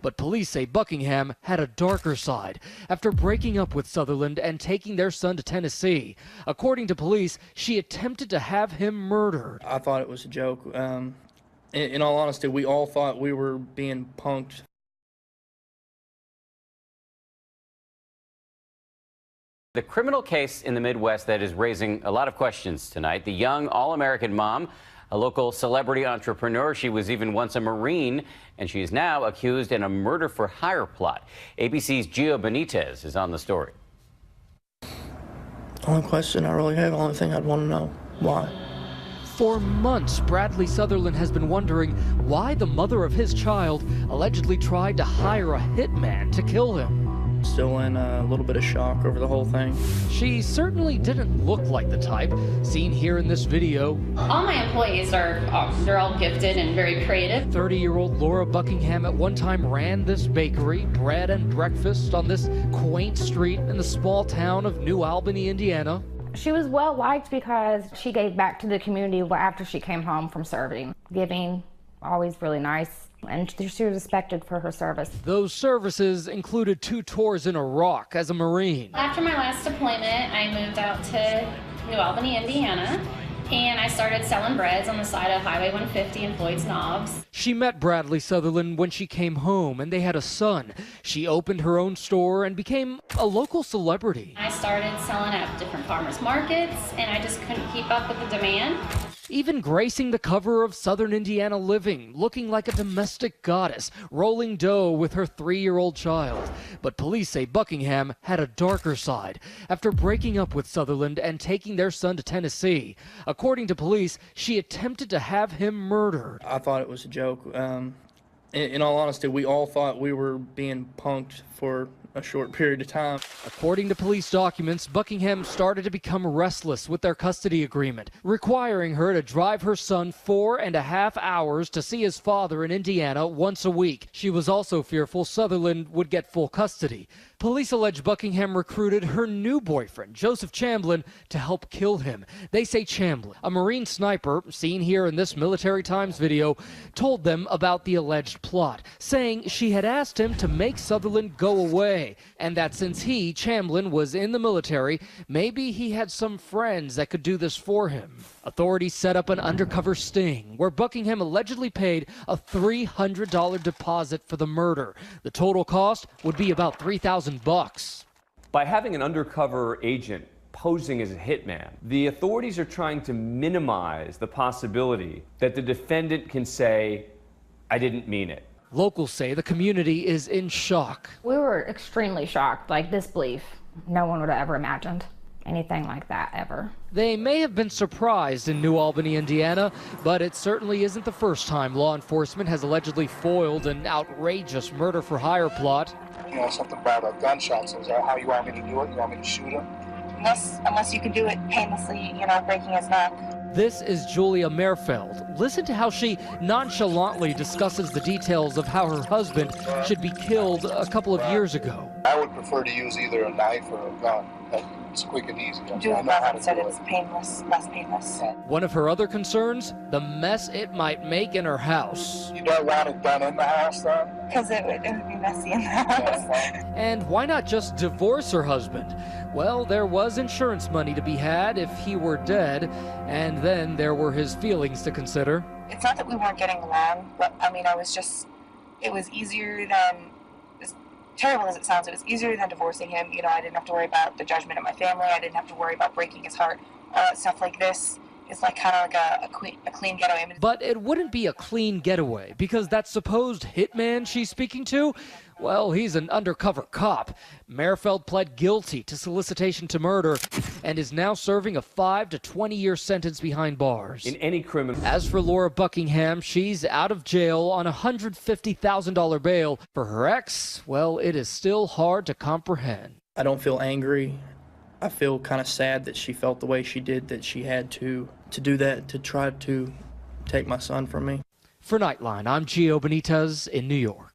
But police say Buckingham had a darker side after breaking up with Sutherland and taking their son to Tennessee. According to police, she attempted to have him murdered. I thought it was a joke. In all honesty, we all thought we were being punked. The criminal case in the Midwest that is raising a lot of questions tonight. The young all-American mom, a local celebrity entrepreneur. She was even once a Marine, and she is now accused in a murder-for-hire plot. ABC's Gio Benitez is on the story. Only question I really have, only thing I'd want to know, why? For months, Bradley Sutherland has been wondering why the mother of his child allegedly tried to hire a hitman to kill him. Still in a little bit of shock over the whole thing. She certainly didn't look like the type seen here in this video. All my employees they're all gifted and very creative. 30-year-old Laura Buckingham at one time ran this bakery, bread and breakfast, on this quaint street in the small town of New Albany, Indiana. She was well liked because she gave back to the community after she came home from serving. Giving, always really nice. And she was respected for her service. Those services included 2 tours in Iraq as a Marine. After my last deployment, I moved out to New Albany, Indiana, and I started selling breads on the side of Highway 150 and Floyd's Knobs. She met Bradley Sutherland when she came home, and they had a son. She opened her own store and became a local celebrity. I started selling at different farmers markets, and I just couldn't keep up with the demand. Even gracing the cover of Southern Indiana Living, looking like a domestic goddess, rolling dough with her 3-year-old child. But police say Buckingham had a darker side after breaking up with Sutherland and taking their son to Tennessee. According to police, she attempted to have him murdered. I thought it was a joke. In all honesty, we all thought we were being punked for a short period of time. According to police documents, Buckingham started to become restless with their custody agreement, requiring her to drive her son 4.5 hours to see his father in Indiana once a week. She was also fearful Sutherland would get full custody. Police allege Buckingham recruited her new boyfriend, Joseph Chamblin, to help kill him. They say Chamblin, a Marine sniper seen here in this Military Times video, told them about the alleged plot, saying she had asked him to make Sutherland go away, and that since he, Chamblin, was in the military, maybe he had some friends that could do this for him. Authorities set up an undercover sting where Buckingham allegedly paid a $300 deposit for the murder. The total cost would be about $3,000. By having an undercover agent posing as a hitman, the authorities are trying to minimize the possibility that the defendant can say, "I didn't mean it." Locals say the community is in shock. We were extremely shocked, like disbelief. No one would have ever imagined anything like that, ever. They may have been surprised in New Albany, Indiana, but it certainly isn't the first time law enforcement has allegedly foiled an outrageous murder-for-hire plot. You know, something about gunshots. Is that how you want me to do it? You want me to shoot him? Unless you can do it painlessly, breaking his neck. This is Julia Merfeld. Listen to how she nonchalantly discusses the details of how her husband should be killed a couple of years ago. I would prefer to use either a knife or a gun. It's quick and easy. Do it how to said it's painless, less painless. One of her other concerns, the mess it might make in her house. You don't want it done in the house, though? Because it would be messy in the house. And why not just divorce her husband? Well, there was insurance money to be had if he were dead, and then there were his feelings to consider. It's not that we weren't getting along, but it was easier than, as terrible as it sounds, it was easier than divorcing him. I didn't have to worry about the judgment of my family. I didn't have to worry about breaking his heart. Stuff like this is kind of like a clean getaway. But it wouldn't be a clean getaway, because that supposed hitman she's speaking to, well, he's an undercover cop. Merfeld pled guilty to solicitation to murder and is now serving a 5 to 20-year sentence behind bars. In any criminal. As for Laura Buckingham, she's out of jail on a $150,000 bail. For her ex, well, it is still hard to comprehend. I don't feel angry. I feel kind of sad that she felt the way she did, that she had to do that, to try to take my son from me. For Nightline, I'm Gio Benitez in New York.